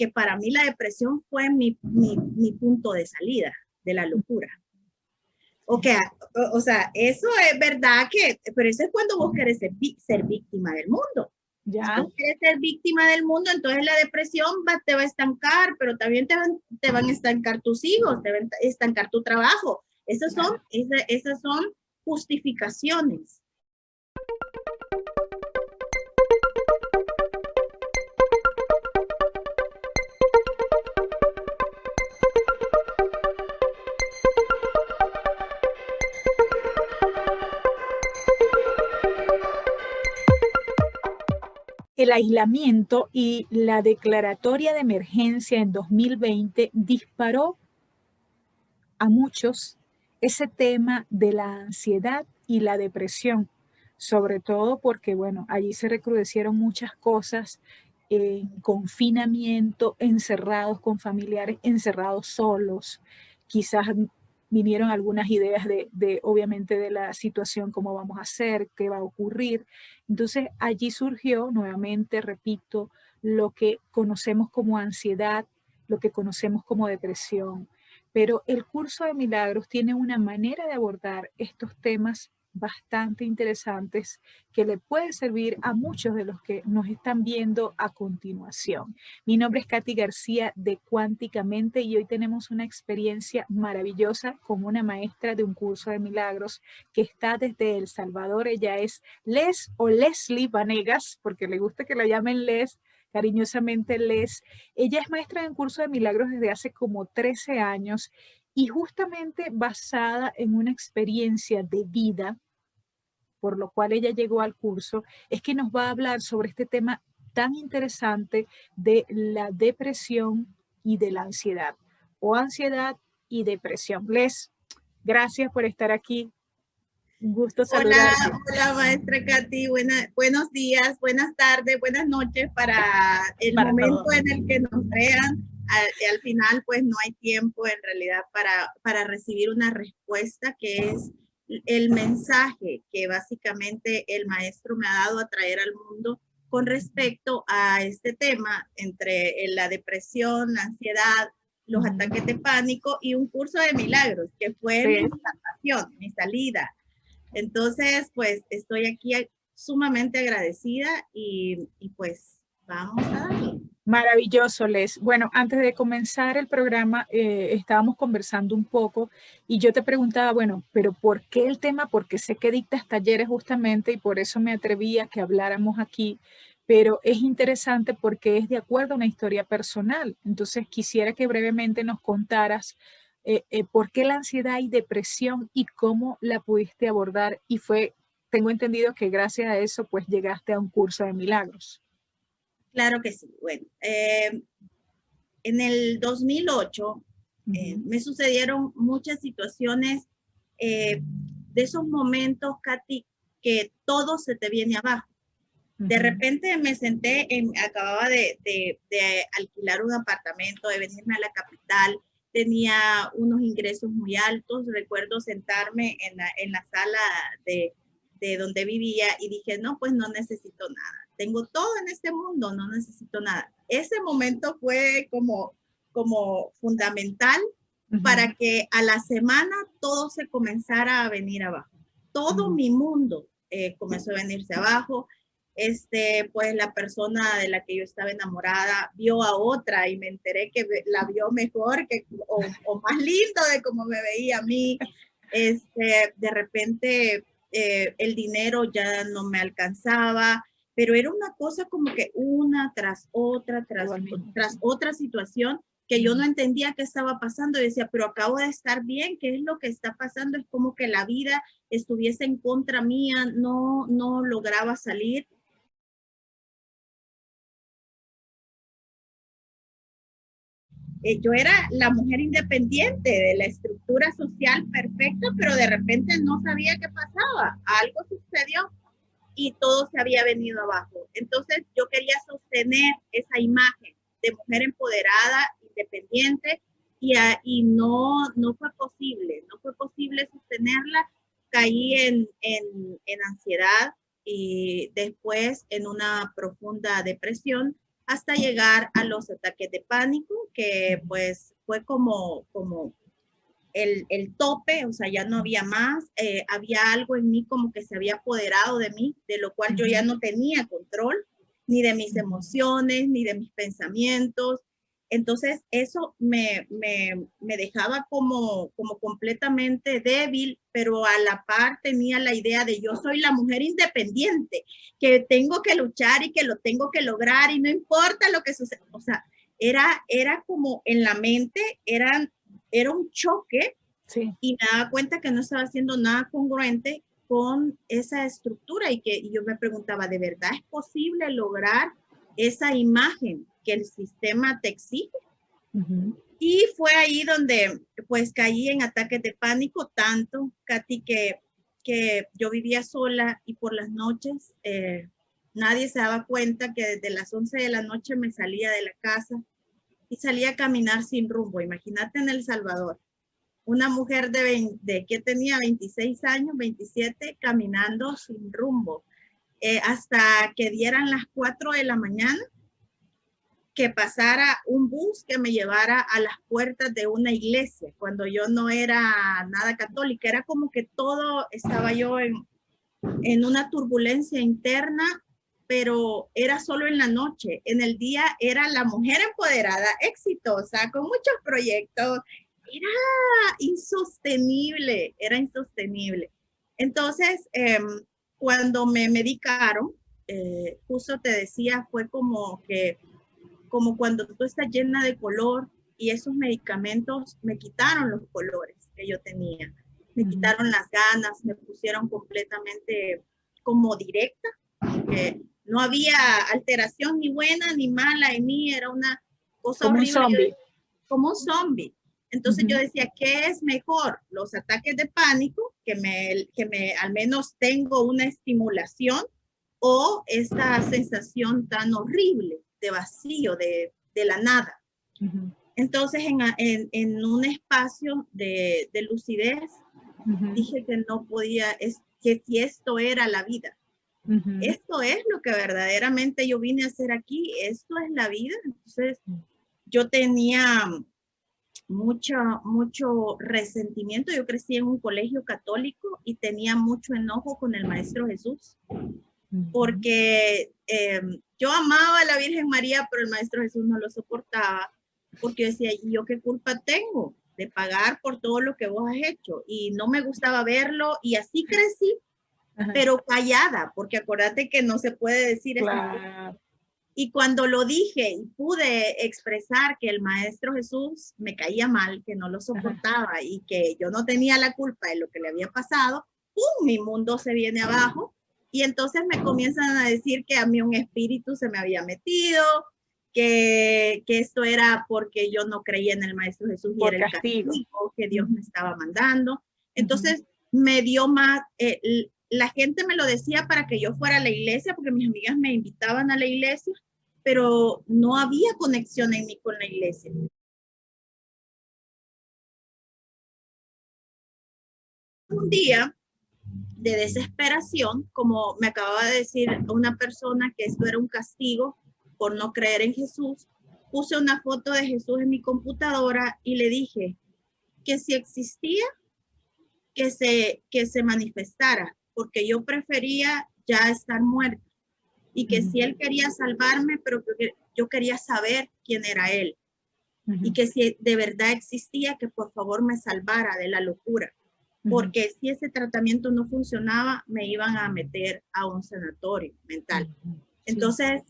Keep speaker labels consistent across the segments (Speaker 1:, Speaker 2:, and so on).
Speaker 1: que para mí la depresión fue mi punto de salida de la locura. O sea, eso es verdad pero eso es cuando vos querés ser víctima del mundo.
Speaker 2: Ya.
Speaker 1: Si vos querés ser víctima del mundo, entonces la depresión te va a estancar, pero también te van a estancar tus hijos, te van a estancar tu trabajo. Esas son justificaciones.
Speaker 2: El aislamiento y la declaratoria de emergencia en 2020 disparó a muchos ese tema de la ansiedad y la depresión, sobre todo porque, bueno, allí se recrudecieron muchas cosas, confinamiento, encerrados con familiares, encerrados solos, quizás vinieron algunas ideas obviamente, de la situación, cómo vamos a hacer, qué va a ocurrir. Entonces, allí surgió, nuevamente, repito, lo que conocemos como ansiedad, lo que conocemos como depresión. Pero el curso de milagros tiene una manera de abordar estos temas bastante interesantes que le puede servir a muchos de los que nos están viendo a continuación. Mi nombre es Katy García de Cuánticamente y hoy tenemos una experiencia maravillosa con una maestra de un curso de milagros que está desde El Salvador. Ella es Les o Leslie Vanegas, porque le gusta que la llamen Les, cariñosamente Les. Ella es maestra en curso de milagros desde hace como 13 años y justamente basada en una experiencia de vida, por lo cual ella llegó al curso, es que nos va a hablar sobre este tema tan interesante de la depresión y de la ansiedad, o ansiedad y depresión. Les, gracias por estar aquí. Un gusto saludarte.
Speaker 1: Hola maestra Katy, buenos días, buenas tardes, buenas noches para el momento todos. En el que nos vean. Al final pues no hay tiempo en realidad para recibir una respuesta que es el mensaje que básicamente el maestro me ha dado a traer al mundo con respecto a este tema entre la depresión, la ansiedad, los ataques de pánico y un curso de milagros que fue mi salvación, mi salida. Entonces, pues estoy aquí sumamente agradecida y pues vamos a darle.
Speaker 2: Maravilloso, Les. Bueno, antes de comenzar el programa, estábamos conversando un poco y yo te preguntaba, bueno, pero ¿por qué el tema? Porque sé que dictas talleres justamente y por eso me atreví a que habláramos aquí, pero es interesante porque es de acuerdo a una historia personal. Entonces, quisiera que brevemente nos contaras por qué la ansiedad y depresión y cómo la pudiste abordar y tengo entendido que gracias a eso, pues llegaste a un curso de milagros.
Speaker 1: Claro que sí. Bueno, en el 2008 me sucedieron muchas situaciones de esos momentos, Katy, que todo se te viene abajo. De repente me senté, acababa de alquilar un apartamento, de venirme a la capital, tenía unos ingresos muy altos. Recuerdo sentarme en la sala de donde vivía y dije, no, pues no necesito nada. Tengo todo en este mundo, no necesito nada. Ese momento fue como fundamental para que a la semana todo se comenzara a venir abajo. Todo mi mundo comenzó a venirse abajo. Pues la persona de la que yo estaba enamorada vio a otra y me enteré que la vio mejor o más lindo de como me veía a mí. De repente el dinero ya no me alcanzaba, pero era una cosa como que una tras otra situación que yo no entendía qué estaba pasando. Y decía, pero acabo de estar bien, ¿qué es lo que está pasando? Es como que la vida estuviese en contra mía, no lograba salir. Yo era la mujer independiente de la estructura social perfecta, pero de repente no sabía qué pasaba. Algo sucedió y todo se había venido abajo. Entonces yo quería sostener esa imagen de mujer empoderada, independiente, y no fue posible sostenerla. Caí en ansiedad y después en una profunda depresión, hasta llegar a los ataques de pánico, que pues fue como el tope, o sea, ya no había más, había algo en mí como que se había apoderado de mí, de lo cual yo ya no tenía control, ni de mis emociones, ni de mis pensamientos. Entonces, eso me dejaba como completamente débil, pero a la par tenía la idea de yo soy la mujer independiente, que tengo que luchar y que lo tengo que lograr y no importa lo que suceda. O sea, era como en la mente, era un choque, sí, y me daba cuenta que no estaba haciendo nada congruente con esa estructura y yo me preguntaba, ¿de verdad es posible lograr esa imagen que el sistema te exige? Y fue ahí donde pues caí en ataques de pánico tanto, Katy, que yo vivía sola y por las noches nadie se daba cuenta que desde las 11 de la noche me salía de la casa y salía a caminar sin rumbo. Imagínate en El Salvador, una mujer que tenía 26 años, 27, caminando sin rumbo, hasta que dieran las 4 de la mañana, que pasara un bus que me llevara a las puertas de una iglesia, cuando yo no era nada católica. Era como que todo, estaba yo en una turbulencia interna, pero era solo en la noche. En el día era la mujer empoderada, exitosa, con muchos proyectos. Era insostenible, era insostenible. Entonces, cuando me medicaron, justo te decía, fue como cuando tú estás llena de color, y esos medicamentos me quitaron los colores que yo tenía. Me quitaron las ganas, me pusieron completamente como directa, que no había alteración ni buena ni mala en mí, era una cosa
Speaker 2: como
Speaker 1: horrible.
Speaker 2: Un zombie.
Speaker 1: Como un zombie. Entonces yo decía, ¿qué es mejor? Los ataques de pánico, que al menos tengo una estimulación, o esta sensación tan horrible de vacío, de la nada. Entonces en un espacio de lucidez, dije que no podía, que si esto era la vida. Esto es lo que verdaderamente yo vine a hacer aquí, esto es la vida. Entonces yo tenía mucho resentimiento. Yo crecí en un colegio católico y tenía mucho enojo con el Maestro Jesús, porque yo amaba a la Virgen María, pero el Maestro Jesús no lo soportaba, porque yo decía, ¿y yo qué culpa tengo de pagar por todo lo que vos has hecho? Y no me gustaba verlo, y así crecí, pero callada, porque acuérdate que no se puede decir
Speaker 2: claro.
Speaker 1: Y cuando lo dije y pude expresar que el Maestro Jesús me caía mal, que no lo soportaba y que yo no tenía la culpa de lo que le había pasado, ¡pum!, mi mundo se viene abajo. Y entonces me comienzan a decir que a mí un espíritu se me había metido, que esto era porque yo no creía en el Maestro Jesús y
Speaker 2: por
Speaker 1: era el
Speaker 2: castigo
Speaker 1: que Dios me estaba mandando. Entonces me dio más, la gente me lo decía para que yo fuera a la iglesia, porque mis amigas me invitaban a la iglesia, pero no había conexión en mí con la iglesia. Un día de desesperación, como me acababa de decir una persona que esto era un castigo por no creer en Jesús, puse una foto de Jesús en mi computadora y le dije que si existía, que se manifestara, porque yo prefería ya estar muerta, y que si él quería salvarme, pero que yo quería saber quién era él, y que si de verdad existía, que por favor me salvara de la locura, porque si ese tratamiento no funcionaba, me iban a meter a un sanatorio mental. Entonces,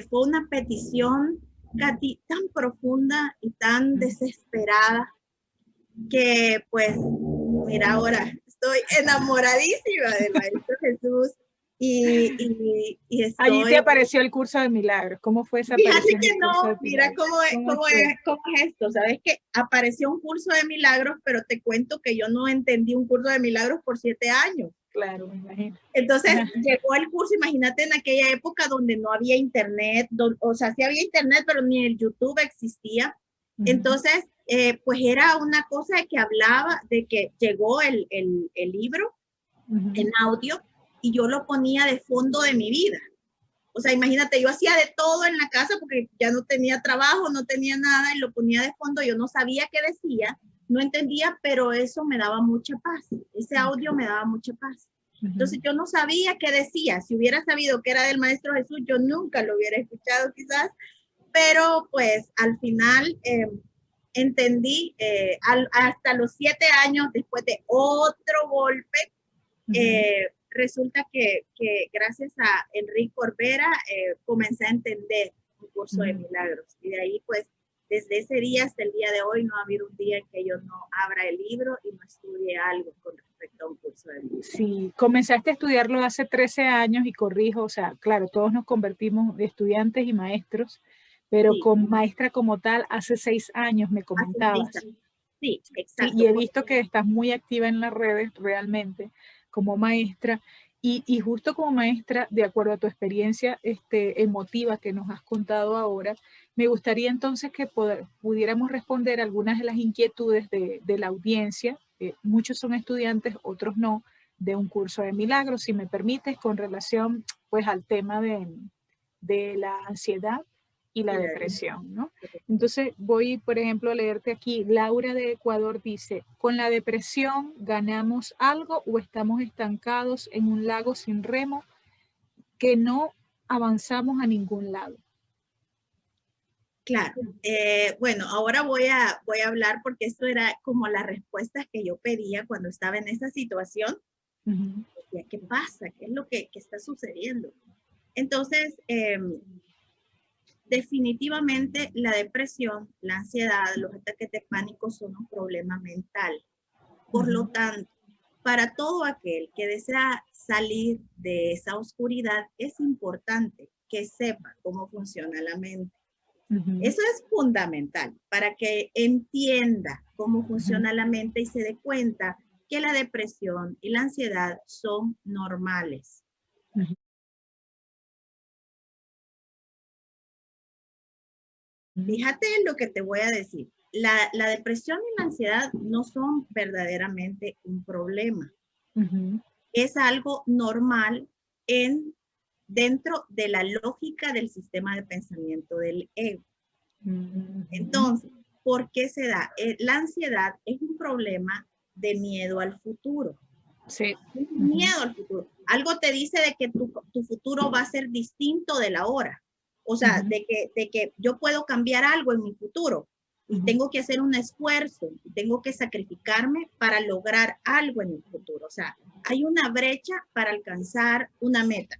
Speaker 1: fue una petición, Katy, tan profunda y tan desesperada, que pues, mira, ahora estoy enamoradísima del Maestro Jesús. Y estoy...
Speaker 2: Allí te apareció el curso de milagros. ¿Cómo fue esa aparición?
Speaker 1: Fíjate que no, mira cómo es esto. Sabes que apareció un curso de milagros, pero te cuento que yo no entendí un curso de milagros por 7 años.
Speaker 2: Claro, me imagino.
Speaker 1: Entonces llegó el curso, imagínate en aquella época donde no había internet, o sea, sí había internet, pero ni el YouTube existía. Entonces, pues era una cosa que hablaba de que llegó el libro en audio, y yo lo ponía de fondo de mi vida. O sea, imagínate, yo hacía de todo en la casa porque ya no tenía trabajo, no tenía nada y lo ponía de fondo. Yo no sabía qué decía, no entendía, pero eso me daba mucha paz. Ese audio me daba mucha paz. Entonces yo no sabía qué decía. Si hubiera sabido que era del Maestro Jesús, yo nunca lo hubiera escuchado quizás, pero pues al final entendí hasta los 7 años, después de otro golpe, resulta que gracias a Enrique Corbera comencé a entender un curso de milagros. Y de ahí, pues, desde ese día hasta el día de hoy, no ha habido un día en que yo no abra el libro y no estudie algo con respecto a un curso de milagros.
Speaker 2: Sí, comenzaste a estudiarlo hace 13 años y corrijo, o sea, claro, todos nos convertimos de estudiantes y maestros, pero
Speaker 1: Sí.
Speaker 2: con maestra como tal, hace 6 años me comentabas.
Speaker 1: Sí, exacto.
Speaker 2: Sí, y he visto que estás muy activa en las redes realmente como maestra y justo como maestra, de acuerdo a tu experiencia emotiva que nos has contado ahora, me gustaría entonces que pudiéramos responder algunas de las inquietudes de la audiencia. Muchos son estudiantes, otros no, de un curso de milagros, si me permites, con relación pues al tema de la ansiedad y la depresión, ¿no? Entonces voy, por ejemplo, a leerte aquí. Laura de Ecuador dice, ¿con la depresión ganamos algo o estamos estancados en un lago sin remo que no avanzamos a ningún lado?
Speaker 1: Claro. Bueno, ahora voy a hablar porque esto era como las respuestas que yo pedía cuando estaba en esa situación. Decía, ¿qué pasa? ¿Qué es lo que está sucediendo? Entonces, definitivamente la depresión, la ansiedad, los ataques de pánico son un problema mental. Por lo tanto, para todo aquel que desea salir de esa oscuridad, es importante que sepa cómo funciona la mente. Eso es fundamental para que entienda cómo funciona la mente y se dé cuenta que la depresión y la ansiedad son normales. Fíjate en lo que te voy a decir. La depresión y la ansiedad no son verdaderamente un problema. Es algo normal dentro de la lógica del sistema de pensamiento del ego. Entonces, ¿por qué se da? La ansiedad es un problema de miedo al futuro.
Speaker 2: Sí.
Speaker 1: Miedo al futuro. Algo te dice de que tu futuro va a ser distinto del ahora. O sea, de que yo puedo cambiar algo en mi futuro y tengo que hacer un esfuerzo, y tengo que sacrificarme para lograr algo en mi futuro. O sea, hay una brecha para alcanzar una meta.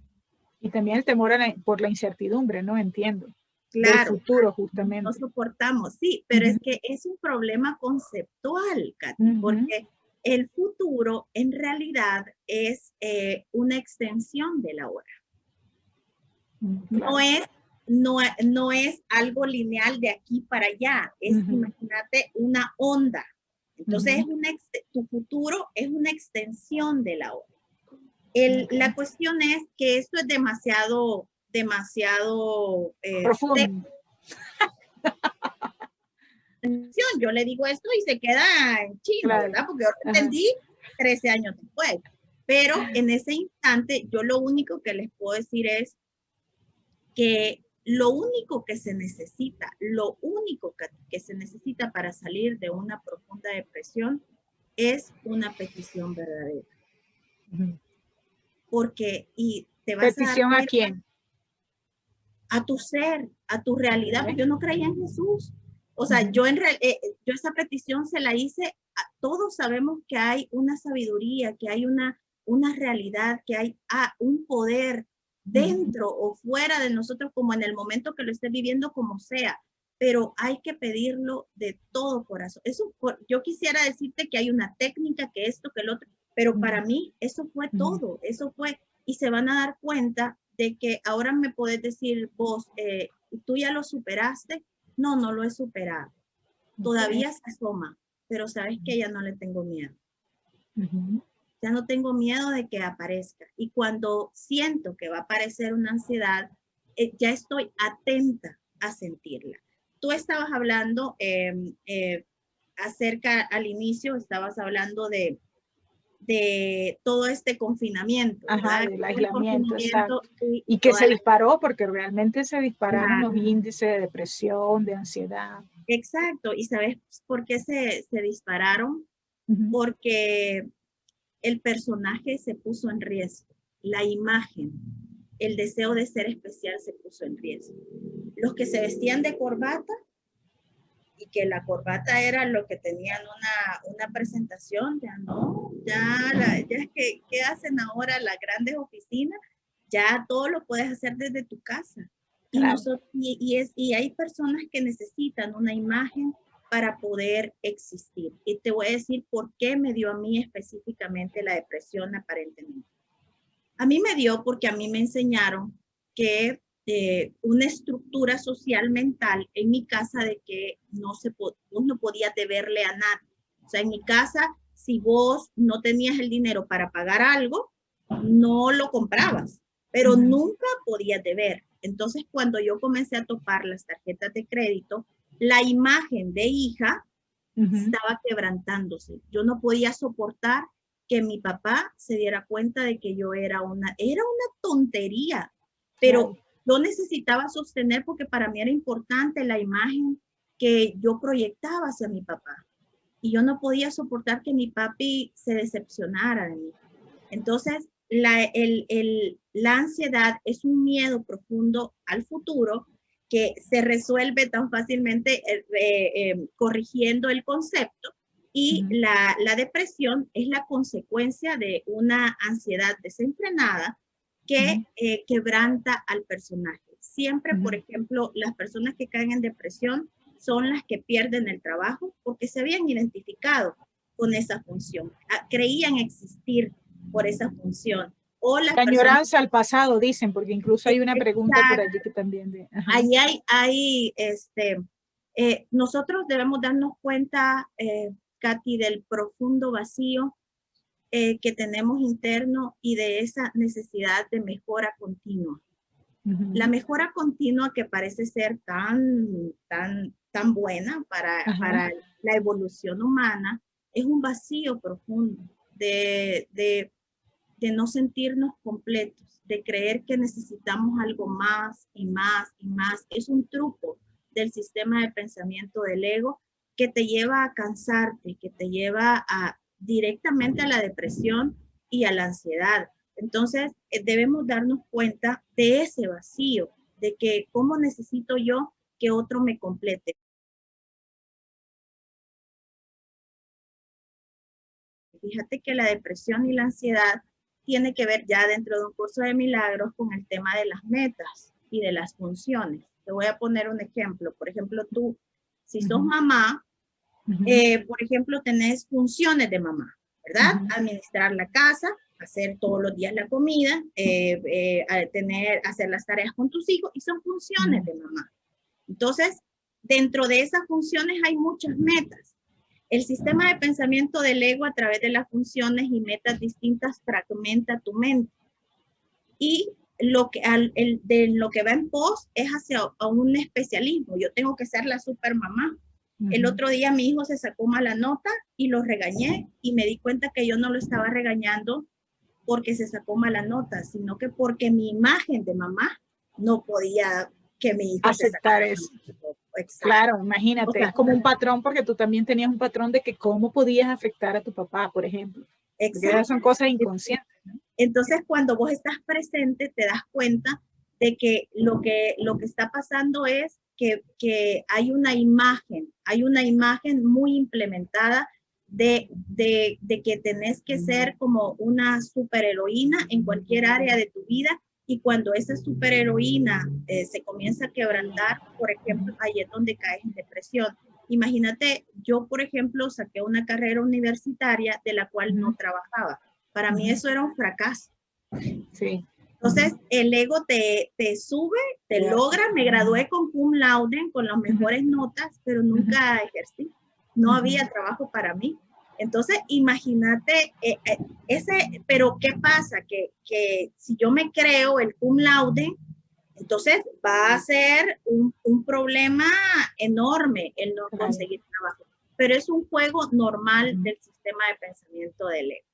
Speaker 2: Y también el temor por la incertidumbre, ¿no? Entiendo.
Speaker 1: Claro.
Speaker 2: Del futuro, justamente.
Speaker 1: No soportamos, sí, pero es que es un problema conceptual, Katy, porque el futuro en realidad es una extensión de la hora. Claro. No es algo lineal de aquí para allá, es, imagínate, una onda. Entonces, tu futuro es una extensión de la hora. La cuestión es que esto es demasiado
Speaker 2: profundo.
Speaker 1: Yo le digo esto y se queda en chino, claro, ¿verdad? Porque yo lo entendí 13 años después. Pero en ese instante, yo lo único que les puedo decir es que lo único que se necesita, para salir de una profunda depresión es una petición verdadera. Porque, y te vas
Speaker 2: ¿petición
Speaker 1: a dar cuenta,
Speaker 2: a quién?
Speaker 1: A tu ser, a tu realidad, porque yo no creía en Jesús. O sea, yo esa petición se la hice, todos sabemos que hay una sabiduría, que hay una realidad, que hay un poder dentro o fuera de nosotros, como en el momento que lo esté viviendo, como sea, pero hay que pedirlo de todo corazón. Eso, yo quisiera decirte que hay una técnica, que esto, que el otro, pero para mí eso fue todo, eso fue, y se van a dar cuenta de que ahora me podés decir vos, ¿tú ya lo superaste? No, no lo he superado. Todavía se asoma, pero sabes que ya no le tengo miedo. Ya no tengo miedo de que aparezca. Y cuando siento que va a aparecer una ansiedad, ya estoy atenta a sentirla. Tú estabas hablando acerca, al inicio, estabas hablando de de todo este confinamiento,
Speaker 2: Ajá,
Speaker 1: ¿verdad?
Speaker 2: del
Speaker 1: El
Speaker 2: aislamiento,
Speaker 1: confinamiento
Speaker 2: exacto.
Speaker 1: y
Speaker 2: Y que
Speaker 1: toda
Speaker 2: se
Speaker 1: la...
Speaker 2: disparó, porque realmente se dispararon los
Speaker 1: Claro,
Speaker 2: índices de depresión, de ansiedad.
Speaker 1: exacto. ¿Y sabes por qué se dispararon?
Speaker 2: Ujú.
Speaker 1: Porque el personaje se puso en riesgo, la imagen, el deseo de ser especial se puso en riesgo. Los que se vestían de corbata y que la corbata era lo que tenían una presentación, ya no, ya es que, ¿qué hacen ahora las grandes oficinas? Ya todo lo puedes hacer desde tu casa. Y,
Speaker 2: Claro.
Speaker 1: y hay personas que necesitan una imagen para poder existir. Y te voy a decir por qué me dio a mí específicamente la depresión aparentemente. A mí me dio porque a mí me enseñaron que una estructura social mental en mi casa de que vos no podías deberle a nadie. O sea, en mi casa, si vos no tenías el dinero para pagar algo, no lo comprabas, pero nunca podías deber. Entonces, cuando yo comencé a topar las tarjetas de crédito, la imagen de hija estaba quebrantándose. Yo no podía soportar que mi papá se diera cuenta de que yo era una tontería, pero
Speaker 2: Claro.
Speaker 1: yo necesitaba sostener porque para mí era importante la imagen que yo proyectaba hacia mi papá. Y yo no podía soportar que mi papi se decepcionara de mí. Entonces, la ansiedad es un miedo profundo al futuro que se resuelve tan fácilmente corrigiendo el concepto y la depresión es la consecuencia de una ansiedad desenfrenada que quebranta al personaje. Siempre, por ejemplo, las personas que caen en depresión son las que pierden el trabajo porque se habían identificado con esa función, creían existir por esa función. O las
Speaker 2: La
Speaker 1: personas...
Speaker 2: añoranza al pasado, dicen, porque incluso hay una pregunta por
Speaker 1: Exacto.
Speaker 2: allí que también de... Ajá.
Speaker 1: Ahí nosotros debemos darnos cuenta, Katy, del profundo vacío que tenemos interno y de esa necesidad de mejora continua. La mejora continua que parece ser tan buena para la evolución humana es un vacío profundo de no sentirnos completos, de creer que necesitamos algo más y más y más. Es un truco del sistema de pensamiento del ego que te lleva a cansarte, que te lleva directamente a la depresión y a la ansiedad. Entonces, debemos darnos cuenta de ese vacío, de que cómo necesito yo que otro me complete. Fíjate que la depresión y la ansiedad tiene que ver ya dentro de un curso de milagros con el tema de las metas y de las funciones. Te voy a poner un ejemplo. Por ejemplo, tú, si sos mamá, por ejemplo, tenés funciones de mamá, ¿verdad? Administrar la casa, hacer todos los días la comida, hacer las tareas con tus hijos, y son funciones de mamá. Entonces, dentro de esas funciones hay muchas metas. El sistema de pensamiento del ego a través de las funciones y metas distintas fragmenta tu mente. Y de lo que va en pos es hacia a un especialismo. Yo tengo que ser la super mamá. El otro día mi hijo se sacó mala nota y lo regañé y me di cuenta que yo no lo estaba regañando porque se sacó mala nota, sino que porque mi imagen de mamá no podía que mi hijo
Speaker 2: aceptar eso. Claro, imagínate, o sea, es como un patrón porque tú también tenías un patrón de que cómo podías afectar a tu papá, por ejemplo. Porque esas son cosas inconscientes, ¿no?
Speaker 1: Entonces, cuando vos estás presente, te das cuenta de que lo que está pasando es que hay una imagen muy implementada de que tenés que ser como una superheroína en cualquier área de tu vida, y cuando esa superheroína se comienza a quebrantar, por ejemplo, ahí es donde caes en depresión. Imagínate, yo, por ejemplo, saqué una carrera universitaria de la cual no trabajaba. Para mí eso era un fracaso.
Speaker 2: Sí.
Speaker 1: Entonces, el ego te sube, te logra. Me gradué con cum laude, con las mejores notas, pero nunca ejercí. No había trabajo para mí. Entonces, imagínate pero ¿qué pasa? Que si yo me creo el cum laude, entonces va a ser un problema enorme el no conseguir trabajo. Pero es un juego normal del sistema de pensamiento del ego.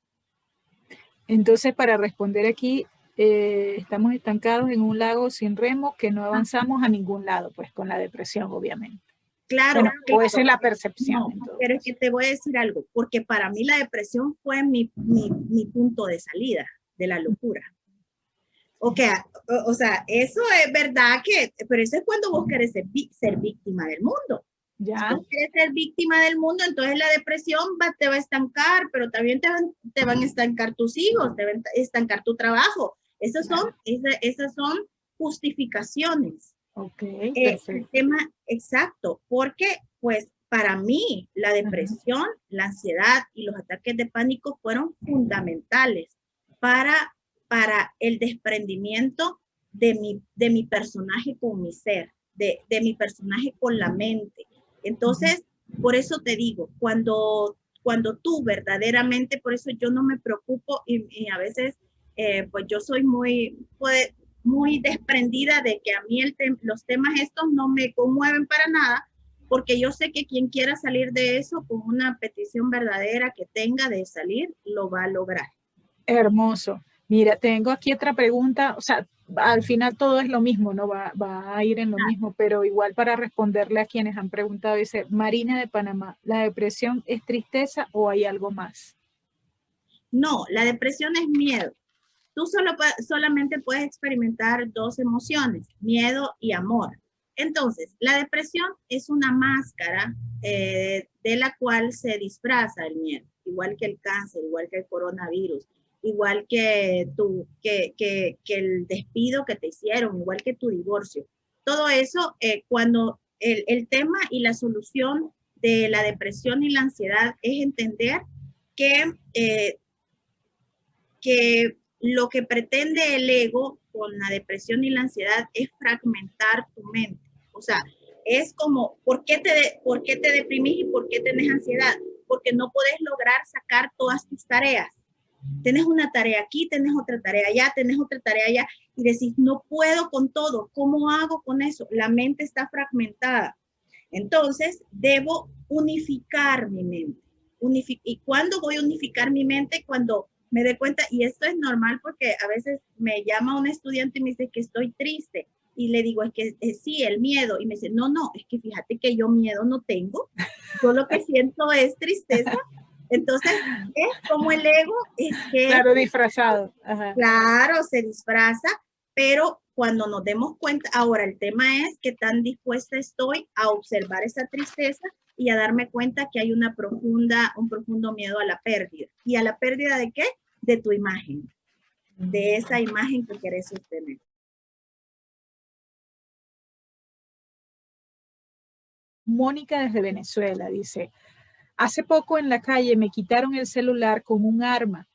Speaker 2: Entonces, para responder aquí, estamos estancados en un lago sin remo que no avanzamos a ningún lado, pues con la depresión, obviamente.
Speaker 1: Claro,
Speaker 2: Bueno, o esa es la
Speaker 1: claro.
Speaker 2: percepción.
Speaker 1: No,
Speaker 2: En todo
Speaker 1: pero es
Speaker 2: caso.
Speaker 1: que te voy a decir algo, porque para mí la depresión fue mi punto de salida de la locura. O sea, eso es verdad que, pero eso es cuando vos querés ser víctima del mundo. Si
Speaker 2: Ya.
Speaker 1: vos querés ser víctima del mundo, entonces la depresión te va a estancar, pero también te van a estancar tus hijos, te van a estancar tu trabajo. Esas son justificaciones.
Speaker 2: Ok,
Speaker 1: El
Speaker 2: perfecto.
Speaker 1: tema exacto, porque pues para mí la depresión, la ansiedad y los ataques de pánico fueron fundamentales para, para el desprendimiento de mi personaje con mi ser, de mi personaje con la mente. Entonces, por eso te digo, cuando tú verdaderamente, por eso yo no me preocupo y a veces, pues yo soy muy desprendida de que a mí los temas estos no me conmueven para nada, porque yo sé que quien quiera salir de eso con una petición verdadera que tenga de salir, lo va a lograr.
Speaker 2: Hermoso. Mira, tengo aquí otra pregunta, o sea, al final todo es lo mismo, ¿no? Va a ir en lo mismo, pero igual para responderle a quienes han preguntado, dice Marina de Panamá, ¿la depresión es tristeza o hay algo más?
Speaker 1: No, la depresión es miedo. Tú solamente puedes experimentar dos emociones, miedo y amor. Entonces, la depresión es una máscara de la cual se disfraza el miedo, igual que el cáncer, igual que el coronavirus, igual que el despido que te hicieron, igual que tu divorcio. Todo eso, cuando el tema y la solución de la depresión y la ansiedad es entender que que lo que pretende el ego con la depresión y la ansiedad es fragmentar tu mente. O sea, es como, ¿por qué te deprimís y por qué tenés ansiedad? Porque no podés lograr sacar todas tus tareas. Tenés una tarea aquí, tenés otra tarea allá, tenés otra tarea allá, y decís, no puedo con todo, ¿cómo hago con eso? La mente está fragmentada. Entonces, debo unificar mi mente. ¿Y cuándo voy a unificar mi mente? Cuando me dé cuenta, y esto es normal porque a veces me llama un estudiante y me dice que estoy triste, y le digo, es que sí, el miedo, y me dice, no, es que fíjate que yo miedo no tengo, yo lo que siento es tristeza. Entonces, es como el ego, es que
Speaker 2: Claro, disfrazado. Ajá.
Speaker 1: claro, se disfraza, pero cuando nos demos cuenta, ahora el tema es que tan dispuesta estoy a observar esa tristeza y a darme cuenta que hay un profundo miedo a la pérdida. ¿Y a la pérdida de qué? De tu imagen, de esa imagen que querés sostener.
Speaker 2: Mónica desde Venezuela dice, hace poco en la calle me quitaron el celular con un arma.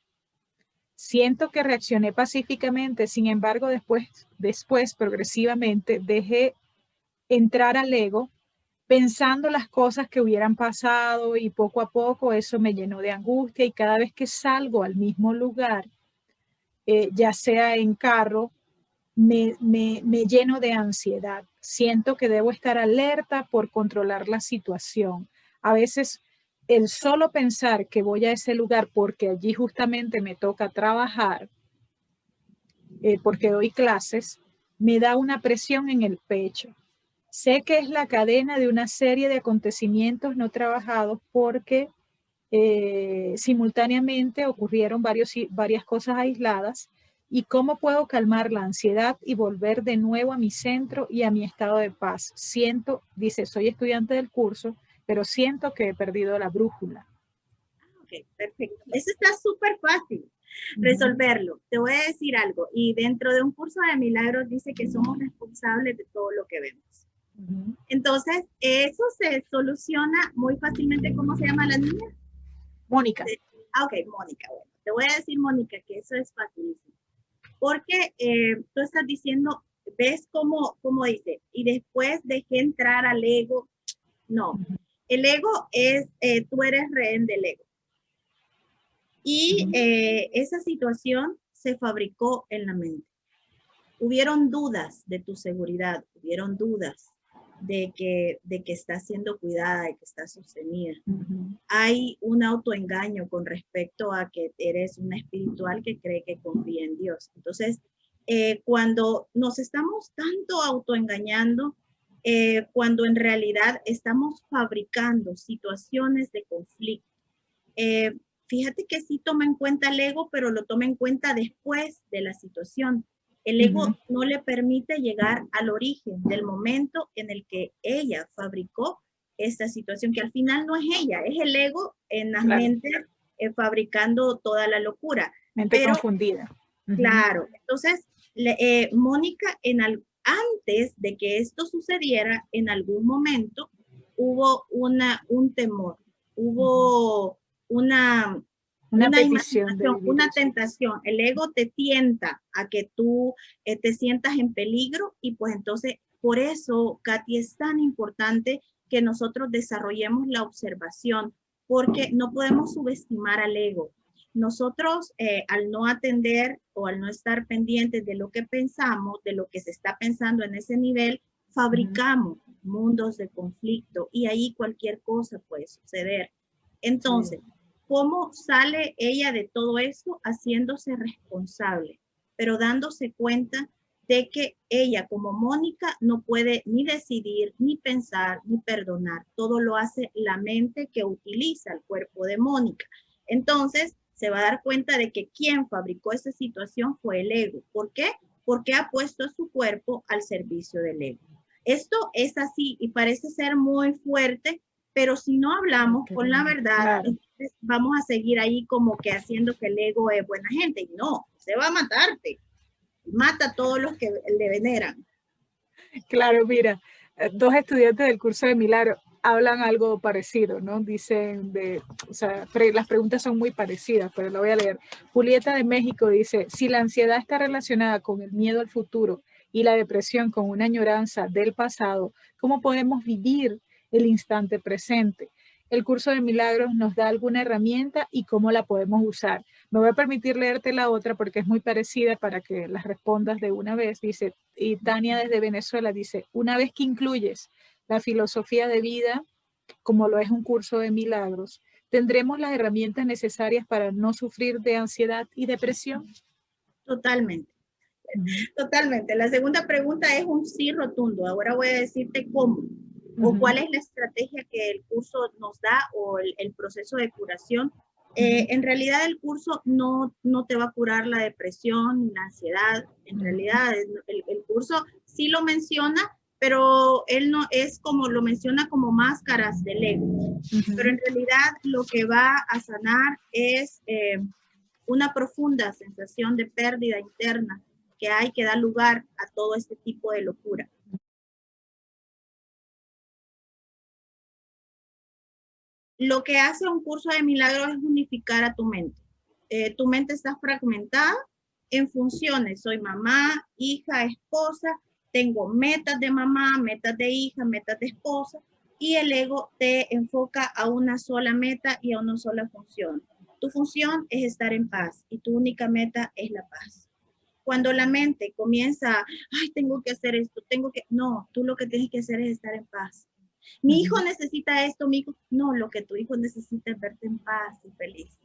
Speaker 2: Siento que reaccioné pacíficamente, sin embargo, después progresivamente dejé entrar al ego pensando las cosas que hubieran pasado y poco a poco eso me llenó de angustia y cada vez que salgo al mismo lugar, ya sea en carro, me lleno de ansiedad. Siento que debo estar alerta por controlar la situación. A veces el solo pensar que voy a ese lugar porque allí justamente me toca trabajar, porque doy clases, me da una presión en el pecho. Sé que es la cadena de una serie de acontecimientos no trabajados porque simultáneamente ocurrieron varias cosas aisladas y cómo puedo calmar la ansiedad y volver de nuevo a mi centro y a mi estado de paz. Siento, dice, soy estudiante del curso, pero siento que he perdido la brújula.
Speaker 1: Ok, perfecto. Eso está súper fácil resolverlo. Te voy a decir algo. Y dentro de un curso de milagros dice que somos responsables de todo lo que vemos. Entonces, eso se soluciona muy fácilmente. ¿Cómo se llama la niña?
Speaker 2: Mónica.
Speaker 1: Ok, Mónica. Bueno, te voy a decir, Mónica, que eso es facilísimo. Porque tú estás diciendo, ves cómo dice, y después dejé entrar al ego. No, el ego es, tú eres rehén del ego. Y esa situación se fabricó en la mente. Hubieron dudas de tu seguridad, hubieron dudas. de que está siendo cuidada, de que está sostenida. Hay un autoengaño con respecto a que eres una espiritual que cree que confía en Dios. Entonces, cuando nos estamos tanto autoengañando, cuando en realidad estamos fabricando situaciones de conflicto, fíjate que sí toma en cuenta el ego, pero lo toma en cuenta después de la situación. El ego no le permite llegar al origen del momento en el que ella fabricó esta situación, que al final no es ella, es el ego en las mentes fabricando toda la locura.
Speaker 2: Mente confundida.
Speaker 1: Claro, entonces Mónica antes de que esto sucediera, en algún momento hubo un temor, hubo una
Speaker 2: petición,
Speaker 1: una tentación. El ego te tienta a que tú te sientas en peligro y pues entonces por eso, Katy, es tan importante que nosotros desarrollemos la observación, porque no podemos subestimar al ego. Nosotros al no atender o al no estar pendientes de lo que pensamos, de lo que se está pensando en ese nivel, fabricamos mundos de conflicto y ahí cualquier cosa puede suceder. Entonces, ¿cómo sale ella de todo esto? Haciéndose responsable, pero dándose cuenta de que ella como Mónica no puede ni decidir, ni pensar, ni perdonar. Todo lo hace la mente que utiliza el cuerpo de Mónica. Entonces, se va a dar cuenta de que quien fabricó esa situación fue el ego. ¿Por qué? Porque ha puesto su cuerpo al servicio del ego. Esto es así y parece ser muy fuerte, pero si no hablamos con la verdad, entonces vamos a seguir ahí como que haciendo que el ego es buena gente. Y no, se va a matarte. Mata a todos los que le veneran.
Speaker 2: Claro, mira, dos estudiantes del curso de Milagro hablan algo parecido, ¿no? Dicen o sea, las preguntas son muy parecidas, pero lo voy a leer. Julieta de México dice, si la ansiedad está relacionada con el miedo al futuro y la depresión con una añoranza del pasado, ¿cómo podemos vivir el instante presente? El curso de Milagros nos da alguna herramienta y cómo la podemos usar. Me voy a permitir leerte la otra porque es muy parecida para que las respondas de una vez. Dice, y Tania desde Venezuela dice, una vez que incluyes la filosofía de vida, como lo es un curso de milagros, ¿tendremos las herramientas necesarias para no sufrir de ansiedad y depresión?
Speaker 1: Totalmente. Totalmente. La segunda pregunta es un sí rotundo. Ahora voy a decirte cómo o cuál es la estrategia que el curso nos da o el proceso de curación. En realidad el curso no te va a curar la depresión ni la ansiedad. En realidad el curso sí lo menciona, pero él no es como lo menciona como máscaras del ego. Pero en realidad lo que va a sanar es una profunda sensación de pérdida interna que hay que dar lugar a todo este tipo de locura. Lo que hace un curso de milagros es unificar a tu mente. Tu mente está fragmentada en funciones. Soy mamá, hija, esposa, tengo metas de mamá, metas de hija, metas de esposa, y el ego te enfoca a una sola meta y a una sola función. Tu función es estar en paz y tu única meta es la paz. Cuando la mente comienza, ay, tengo que hacer esto, no, tú lo que tienes que hacer es estar en paz. Mi hijo necesita esto, mi hijo, no, lo que tu hijo necesita es verte en paz y feliz.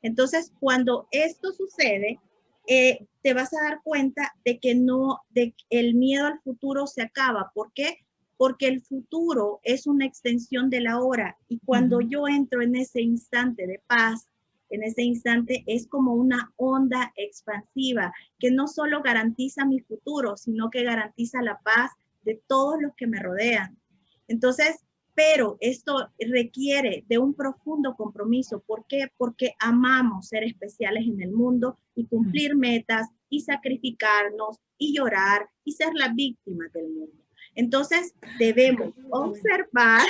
Speaker 1: Entonces, cuando esto sucede, te vas a dar cuenta de que el miedo al futuro se acaba. ¿Por qué? Porque el futuro es una extensión del ahora y cuando yo entro en ese instante de paz, en ese instante es como una onda expansiva que no solo garantiza mi futuro, sino que garantiza la paz de todos los que me rodean. Entonces, pero esto requiere de un profundo compromiso. ¿Por qué? Porque amamos ser especiales en el mundo y cumplir metas y sacrificarnos y llorar y ser las víctimas del mundo. Entonces, debemos observar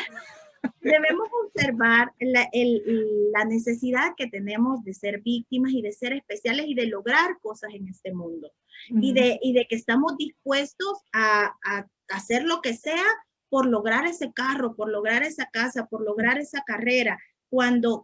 Speaker 1: la necesidad que tenemos de ser víctimas y de ser especiales y de lograr cosas en este mundo. Y de que estamos dispuestos a hacer lo que sea por lograr ese carro, por lograr esa casa, por lograr esa carrera.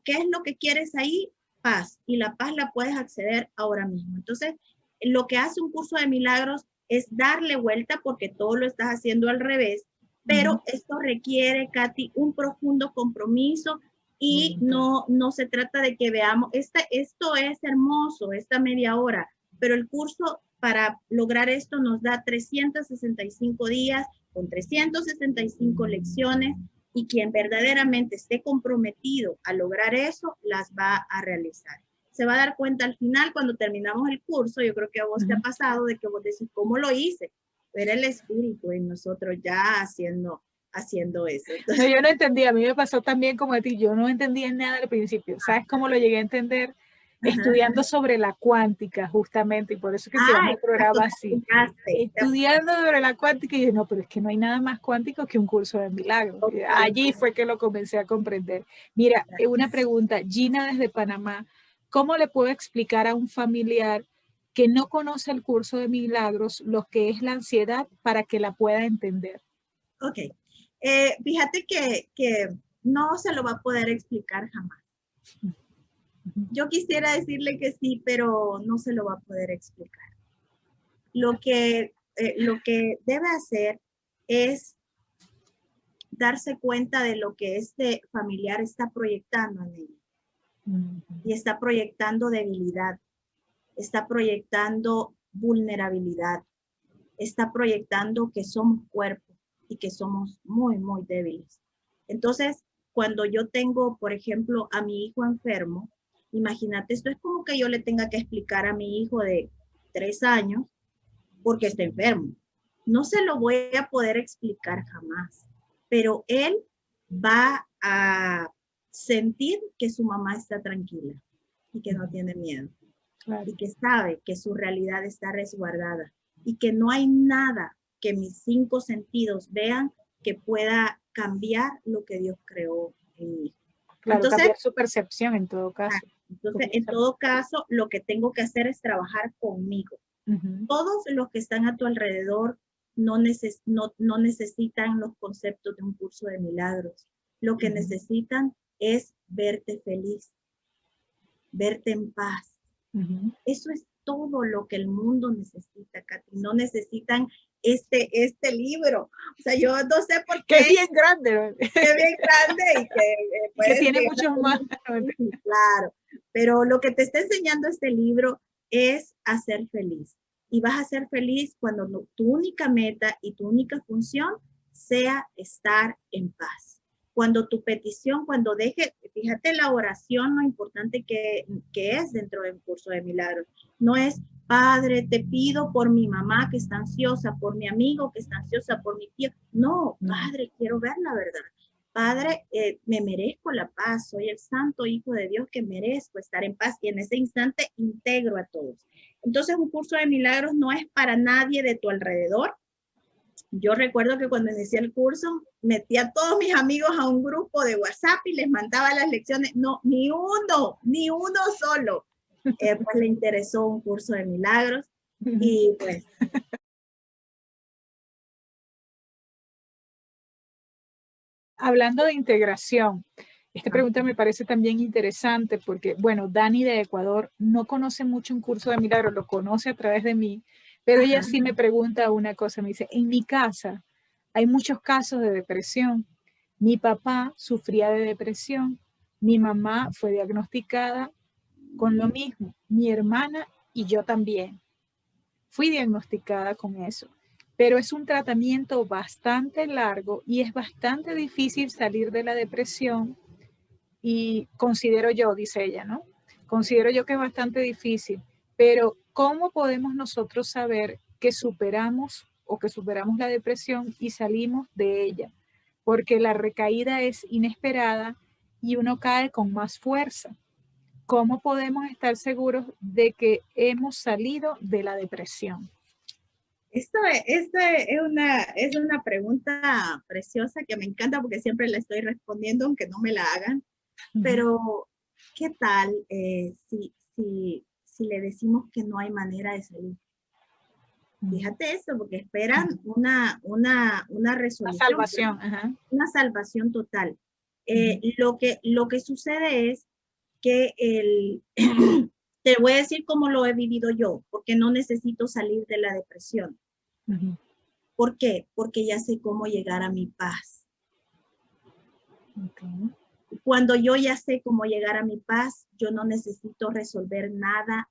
Speaker 1: ¿Qué es lo que quieres ahí? Paz. Y la paz la puedes acceder ahora mismo. Entonces, lo que hace un curso de milagros es darle vuelta porque todo lo estás haciendo al revés pero esto requiere, Katy, un profundo compromiso y no se trata de que veamos, esto es hermoso, esta media hora, pero el curso para lograr esto nos da 365 días con 365 lecciones y quien verdaderamente esté comprometido a lograr eso, las va a realizar. Se va a dar cuenta al final cuando terminamos el curso, yo creo que a vos te ha pasado de que vos decís, ¿cómo lo hice? Ver el espíritu en nosotros ya haciendo eso. Entonces,
Speaker 2: no, yo no entendía, a mí me pasó también como a ti, yo no entendía nada al principio. ¿Sabes cómo lo llegué a entender? Estudiando sobre la cuántica, justamente, y por eso que se llama el programa así. Estudiando sobre la cuántica, y dije, no, pero es que no hay nada más cuántico que un curso de milagros. Allí fue que lo comencé a comprender. Mira, una pregunta, Gina desde Panamá, ¿cómo le puedo explicar a un familiar que no conoce el curso de milagros lo que es la ansiedad para que la pueda entender?
Speaker 1: Ok, fíjate que no se lo va a poder explicar jamás. Yo quisiera decirle que sí, pero no se lo va a poder explicar. Lo que debe hacer es darse cuenta de lo que este familiar está proyectando en él. Y está proyectando debilidad, está proyectando vulnerabilidad, está proyectando que somos cuerpo y que somos muy, muy débiles. Entonces, cuando yo tengo, por ejemplo, a mi hijo enfermo, imagínate, esto es como que yo le tenga que explicar a mi hijo de 3 años porque está enfermo. No se lo voy a poder explicar jamás, pero él va a sentir que su mamá está tranquila y que no tiene miedo. Claro. Y que sabe que su realidad está resguardada y que no hay nada que mis 5 sentidos vean que pueda cambiar lo que Dios creó en mí.
Speaker 2: Claro, entonces, cambiar su percepción en todo caso.
Speaker 1: Entonces, en todo caso, lo que tengo que hacer es trabajar conmigo. Todos los que están a tu alrededor no necesitan los conceptos de un curso de milagros. Lo que necesitan es verte feliz, verte en paz. Eso es todo lo que el mundo necesita, Katy. No necesitan este libro. O sea, yo no sé por qué.
Speaker 2: Que es bien grande.
Speaker 1: Que es bien grande y que
Speaker 2: tiene muchos más.
Speaker 1: Claro, pero lo que te está enseñando este libro es a ser feliz. Y vas a ser feliz cuando tu única meta y tu única función sea estar en paz. Cuando tu petición, cuando fíjate la oración, lo importante que es dentro del curso de milagros. No es, Padre, te pido por mi mamá que está ansiosa, por mi amigo que está ansiosa, por mi tío. No, Padre, quiero ver la verdad. Padre, me merezco la paz, soy el santo hijo de Dios que merezco estar en paz y en ese instante integro a todos. Entonces, un curso de milagros no es para nadie de tu alrededor. Yo recuerdo que cuando inicié el curso, metí a todos mis amigos a un grupo de WhatsApp y les mandaba las lecciones. No, ni uno solo. Pues le interesó un curso de milagros y pues...
Speaker 2: Hablando de integración, esta pregunta me parece también interesante porque, bueno, Dani de Ecuador no conoce mucho un curso de milagros, lo conoce a través de mí, pero ella sí me pregunta una cosa, me dice, en mi casa hay muchos casos de depresión. Mi papá sufría de depresión, mi mamá fue diagnosticada con lo mismo, mi hermana y yo también. Fui diagnosticada con eso, pero es un tratamiento bastante largo y es bastante difícil salir de la depresión y considero yo, dice ella, ¿no? Considero yo que es bastante difícil, pero ¿cómo podemos nosotros saber que superamos o que superamos la depresión y salimos de ella? Porque la recaída es inesperada y uno cae con más fuerza. ¿Cómo podemos estar seguros de que hemos salido de la depresión?
Speaker 1: Esto es una pregunta preciosa que me encanta porque siempre la estoy respondiendo aunque no me la hagan. Pero, ¿qué tal si le decimos que no hay manera de salir? Fíjate eso, porque esperan una resolución.
Speaker 2: Una salvación.
Speaker 1: Una salvación total. Lo que sucede es que te voy a decir cómo lo he vivido yo, porque no necesito salir de la depresión. ¿Por qué? Porque ya sé cómo llegar a mi paz.
Speaker 2: Okay.
Speaker 1: Cuando yo ya sé cómo llegar a mi paz, yo no necesito resolver nada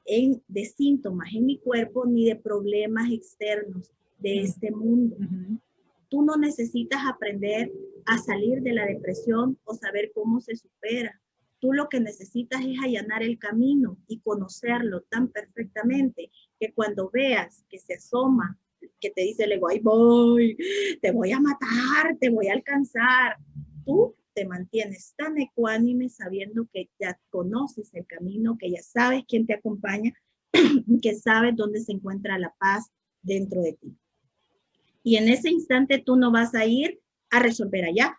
Speaker 1: de síntomas en mi cuerpo ni de problemas externos de este mundo. Tú no necesitas aprender a salir de la depresión o saber cómo se supera. Tú lo que necesitas es allanar el camino y conocerlo tan perfectamente que cuando veas que se asoma, que te dice el ego, ahí voy, te voy a matar, te voy a alcanzar, tú te mantienes tan ecuánime sabiendo que ya conoces el camino, que ya sabes quién te acompaña, que sabes dónde se encuentra la paz dentro de ti. Y en ese instante tú no vas a ir a resolver allá,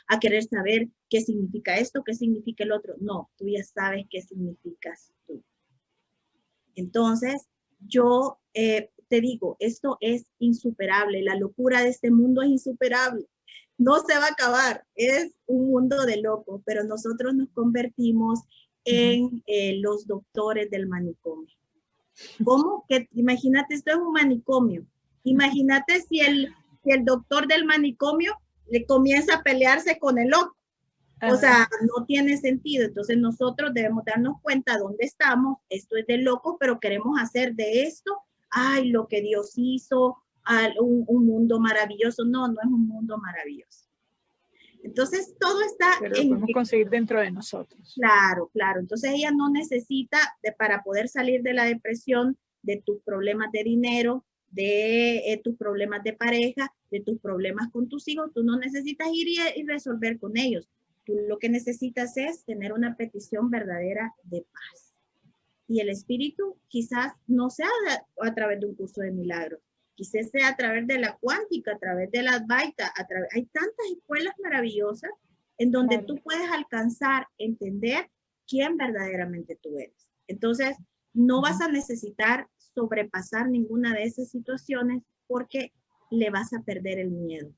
Speaker 1: a querer saber qué significa esto, qué significa el otro. No, tú ya sabes qué significas tú. Entonces, yo te digo, esto es insuperable. La locura de este mundo es insuperable. No se va a acabar. Es un mundo de locos, pero nosotros nos convertimos en los doctores del manicomio. ¿Cómo? Que imagínate, esto es un manicomio. Imagínate si el doctor del manicomio le comienza a pelearse con el loco. O sea, no tiene sentido. Entonces nosotros debemos darnos cuenta dónde estamos. Esto es de loco, pero queremos hacer de esto, ay, lo que Dios hizo, un mundo maravilloso. No, no es un mundo maravilloso. Entonces todo está
Speaker 2: pero lo podemos conseguir dentro de nosotros.
Speaker 1: Claro, claro. Entonces ella no necesita, para poder salir de la depresión, de tus problemas de dinero, de tus problemas de pareja, de tus problemas con tus hijos, tú no necesitas ir y resolver con ellos. Tú lo que necesitas es tener una petición verdadera de paz. Y el espíritu quizás no sea a través de un curso de milagros, quizás sea a través de la cuántica, a través de la Advaita, hay tantas escuelas maravillosas en donde tú puedes alcanzar, entender quién verdaderamente tú eres. Entonces, no vas a necesitar sobrepasar ninguna de esas situaciones porque le vas a perder el miedo.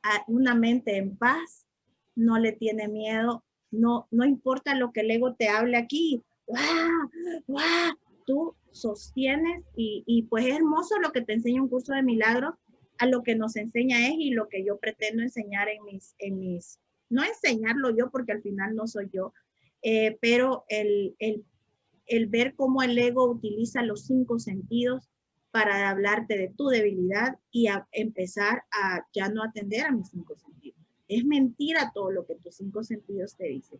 Speaker 1: A una mente en paz no le tiene miedo, no importa lo que el ego te hable aquí, ¡guau! ¡Guau! Tú sostienes y pues es hermoso lo que te enseña un curso de milagros, a lo que nos enseña es y lo que yo pretendo enseñar en mis no enseñarlo yo porque al final no soy yo, pero el ver cómo el ego utiliza los 5 sentidos para hablarte de tu debilidad y a empezar a ya no atender a mis 5 sentidos. Es mentira todo lo que tus 5 sentidos te dicen.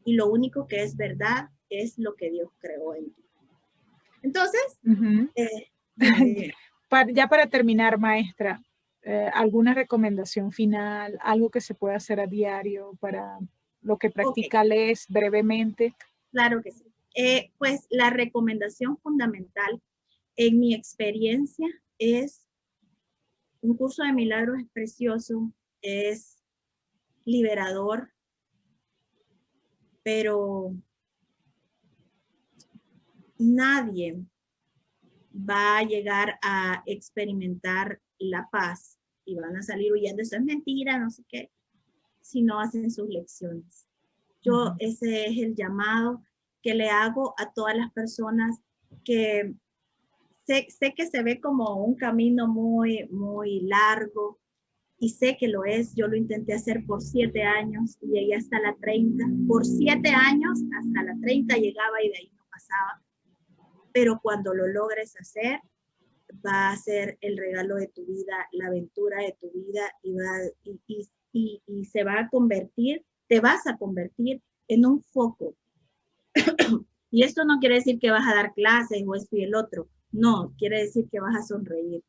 Speaker 1: Y lo único que es verdad es lo que Dios creó en ti. Entonces,
Speaker 2: ya para terminar, maestra, ¿alguna recomendación final, algo que se pueda hacer a diario para lo que practica LES brevemente?
Speaker 1: Claro que sí. Pues la recomendación fundamental en mi experiencia es, un curso de milagros es precioso, es liberador, pero nadie va a llegar a experimentar la paz y van a salir huyendo, eso es mentira, no sé qué, si no hacen sus lecciones. Yo, ese es el llamado que le hago a todas las personas que sé que se ve como un camino muy, muy largo y sé que lo es. Yo lo intenté hacer por 7 años y llegué hasta la 30. Por 7 años hasta la 30 llegaba y de ahí no pasaba. Pero cuando lo logres hacer, va a ser el regalo de tu vida, la aventura de tu vida y se va a convertir, te vas a convertir en un foco. Y esto no quiere decir que vas a dar clases o esto y el otro. No, quiere decir que vas a sonreír.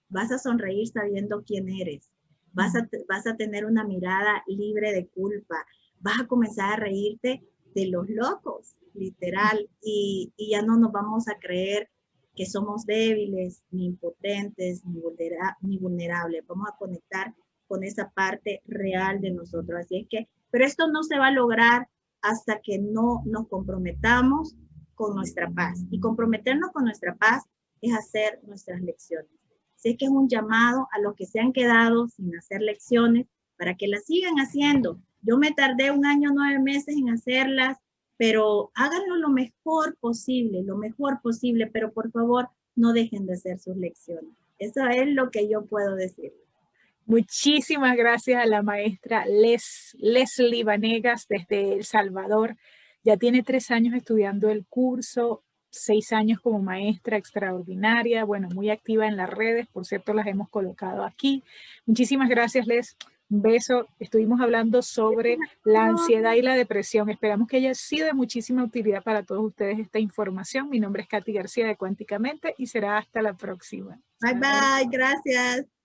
Speaker 1: Vas a sonreír sabiendo quién eres. Vas a tener una mirada libre de culpa. Vas a comenzar a reírte de los locos, literal. Y ya no nos vamos a creer que somos débiles, ni impotentes, ni vulnerables. Vamos a conectar con esa parte real de nosotros. Así es que, pero esto no se va a lograr hasta que no nos comprometamos con nuestra paz. Y comprometernos con nuestra paz es hacer nuestras lecciones. Sé que es un llamado a los que se han quedado sin hacer lecciones para que las sigan haciendo. Yo me tardé 1 año, 9 meses en hacerlas, pero háganlo lo mejor posible, pero por favor no dejen de hacer sus lecciones. Eso es lo que yo puedo decir.
Speaker 2: Muchísimas gracias a la maestra Leslie Vanegas desde El Salvador. Ya tiene 3 años estudiando el curso, 6 años como maestra extraordinaria, bueno, muy activa en las redes, por cierto, las hemos colocado aquí. Muchísimas gracias, Les. Un beso. Estuvimos hablando sobre la ansiedad y la depresión. Esperamos que haya sido de muchísima utilidad para todos ustedes esta información. Mi nombre es Katy García de Cuánticamente y será hasta la próxima.
Speaker 1: Bye, bye. Gracias.